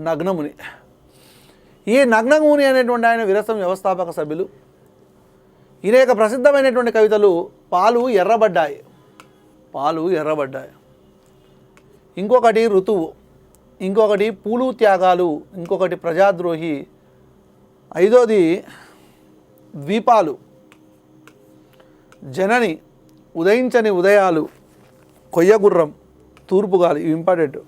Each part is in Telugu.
నగ్నముని. ఈ నగ్నముని అనేటువంటి ఆయన విరసం వ్యవస్థాపక సభ్యులు. ఈయన యొక్క ప్రసిద్ధమైనటువంటి కవితలు పాలు ఎర్రబడ్డాయి, పాలు ఎర్రబడ్డాయి, ఇంకొకటి ఋతువు, ఇంకొకటి పూలు త్యాగాలు, ఇంకొకటి ప్రజాద్రోహి, ఐదోది ద్వీపాలు, జనని, ఉదయించని ఉదయాలు, కొయ్యగుర్రం, తూర్పుగాలి. ఇవి ఇంపార్టెంట్.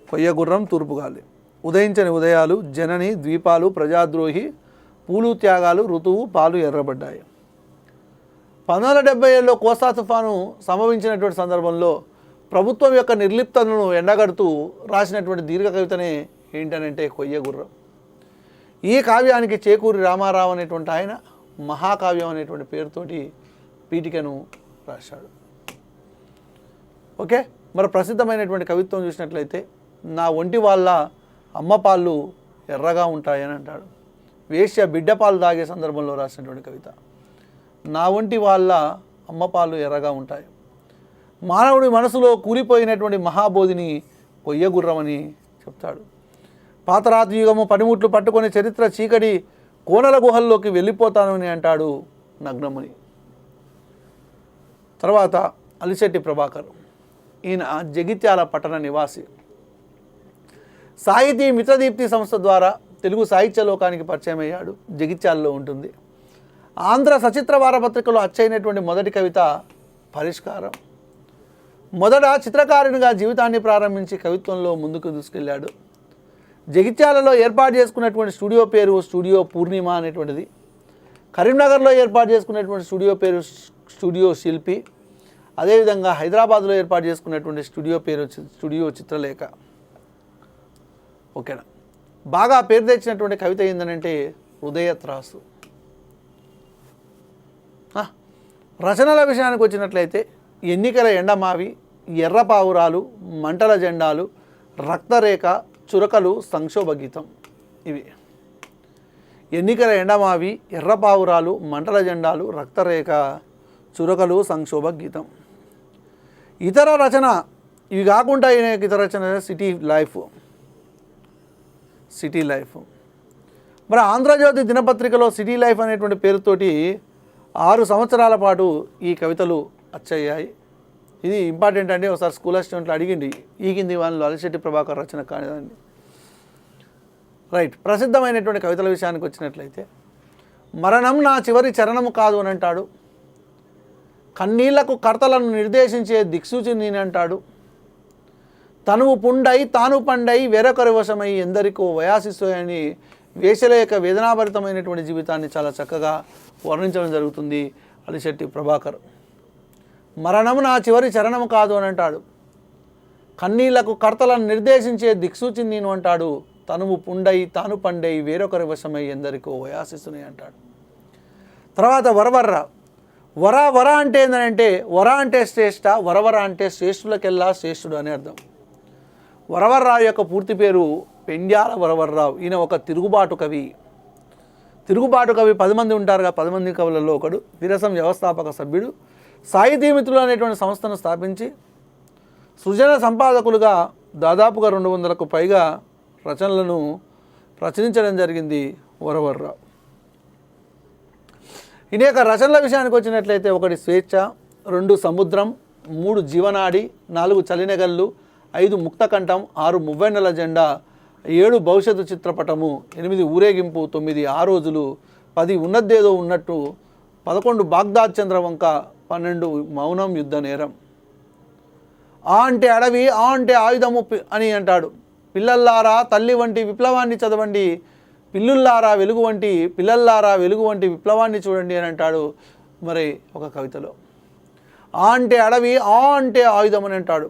కొయ్యగుర్రం, తూర్పుగాలి, ఉదయించని ఉదయాలు, జనని, ద్వీపాలు, ప్రజాద్రోహి, పూలు త్యాగాలు, ఋతువు, పాలు ఎర్రబడ్డాయి. 1977లో కోస్తా తుఫాను సంభవించినటువంటి సందర్భంలో ప్రభుత్వం యొక్క నిర్లిప్తతను ఎండగడుతూ రాసినటువంటి దీర్ఘ కవితనే ఏంటనంటే కొయ్యగుర్రం. ఈ కావ్యానికి చేకూరి రామారావు అనేటువంటి ఆయన మహాకావ్యం అనేటువంటి పేరుతోటి పీఠికను రాశాడు. ఓకే, మరి ప్రసిద్ధమైనటువంటి కవిత్వం చూసినట్లయితే నా ఒంటి వాళ్ళ అమ్మ పాలు ఎర్రగా ఉంటాయని అంటాడు. వేశ్య బిడ్డ పాలు తాగే సందర్భంలో రాసినటువంటి కవిత. నా ఒంటి వాళ్ళ అమ్మ పాలు ఎర్రగా ఉంటాయి. మానవుడి మనసులో కూలిపోయినటువంటి మహాబోధిని కొయ్యగుర్రమని చెప్తాడు. పాతరాతి యుగము పనిముట్లు పట్టుకొని చరిత్ర చీకటి కోనల గుహల్లోకి వెళ్ళిపోతానని అంటాడు నగ్నముని. తర్వాత అలిశెట్టి ప్రభాకర్. ఈయన జగిత్యాల పట్టణ నివాసి. సాహితీ మిత్రదీప్తి సంస్థ ద్వారా తెలుగు సాహిత్య లోకానికి పరిచయం అయ్యాడు. జగిత్యాలలో ఉంటుంది. ఆంధ్ర సచిత్ర వారపత్రికలో అచ్చైనటువంటి మొదటి కవిత పరిష్కారం. మొదట చిత్రకారునిగా జీవితాన్ని ప్రారంభించి కవిత్వంలో ముందుకు దూసుకెళ్ళాడు. జగిత్యాలలో ఏర్పాటు చేసుకున్నటువంటి స్టూడియో పేరు స్టూడియో పూర్ణిమ అనేటువంటిది. కరీంనగర్లో ఏర్పాటు చేసుకున్నటువంటి స్టూడియో పేరు స్టూడియో శిల్పి. అదేవిధంగా హైదరాబాద్లో ఏర్పాటు చేసుకున్నటువంటి స్టూడియో పేరు స్టూడియో చిత్రలేఖ. ఓకేనా. బాగా పేరు తెచ్చినటువంటి కవిత ఏంటంటే హృదయత్రాసు. రచనల విషయానికి వచ్చినట్లయితే ఎన్నికల ఎండమావి, ఎర్ర పావురాలు, మంటల జెండాలు, రక్తరేఖ, చురకలు, సంక్షోభ గీతం. ఇవి ఎన్నికల ఎండమావి, ఎర్ర పావురాలు, మంటల జెండాలు, రక్తరేఖ, చురకలు, సంక్షోభ గీతం. ఇతర రచన ఇవి కాకుండా ఇతర రచన సిటీ లైఫ్. City life. మరి ఆంధ్రజ్యోతి దినపత్రికలో సిటీ లైఫ్ అనేటువంటి పేరుతోటి 6 సంవత్సరాల పాటు ఈ కవితలు అచ్చయ్యాయి. ఇది ఇంపార్టెంట్ అండి. ఒకసారి స్కూల్ అసిస్టెంట్లు అడిగింది ఈ కింది వాళ్ళు అలిశెట్టి ప్రభాకర్ రచన కానిదండి. రైట్. ప్రసిద్ధమైనటువంటి కవితల విషయానికి వచ్చినట్లయితే మరణం నా చివరి చరణము కాదు అని అంటాడు. కన్నీళ్లకు కర్తలను నిర్దేశించే దిక్సూచి నేనంటాడు. తనువు పుండై తాను పండై వేరొకరి వశమై ఎందరికో వయాసిస్తోయని వేశ్యల యొక్క వేదనాభరితమైనటువంటి జీవితాన్ని చాలా చక్కగా వర్ణించడం జరుగుతుంది అలిశెట్టి ప్రభాకర్. మరణము నా చివరి చరణము కాదు అని అంటాడు. కన్నీళ్లకు కర్తలను నిర్దేశించే దిక్సూచి నేను అంటాడు. తనువు పుండై తాను పండై వేరొకరి వశమై ఎందరికో వయాసిస్తున్నాయి అంటాడు. తర్వాత వరవర్ర. వర అంటే ఏంటంటే వర అంటే శ్రేష్ఠ, వరవర అంటే శ్రేష్ఠులకెల్లా శ్రేష్ఠుడు అని అర్థం. వరవర్రావు యొక్క పూర్తి పేరు పెండ్యాల వరవర్రావు. ఈయన ఒక తిరుగుబాటు కవి. తిరుగుబాటు కవి 10 మంది ఉంటారుగా, 10 మంది కవులలో ఒకడు. విరసం వ్యవస్థాపక సభ్యుడు. సాహితీ మిత్రులు అనేటువంటి సంస్థను స్థాపించి సృజన సంపాదకులుగా దాదాపుగా 200కు పైగా రచనలను రచనించడం జరిగింది వరవర్రావు. ఈయన యొక్క రచనల విషయానికి వచ్చినట్లయితే 1 స్వేచ్ఛ, 2 సముద్రం, 3 జీవనాడి, 4 చలినెగళ్ళు, 5 ముక్తకంఠం, 6 మువ్వెన్నెల జెండా, 7 భవిష్యత్తు చిత్రపటము, 8 ఊరేగింపు, 9 ఆ రోజులు, 10 ఉన్నదేదో ఉన్నట్టు, 11 బాగ్దాద్ చంద్రవంక, 12 మౌనం యుద్ధ నేరం. ఆ అంటే అడవి, ఆ అంటే ఆయుధము అని అంటాడు. పిల్లల్లారా తల్లి వంటి విప్లవాన్ని చదవండి, పిల్లుల్లారా వెలుగు వంటి పిల్లల్లారా వెలుగు వంటి విప్లవాన్ని చూడండి అని అంటాడు మరి ఒక కవితలో. ఆ అంటే అడవి, ఆ అంటే ఆయుధం అని అంటాడు.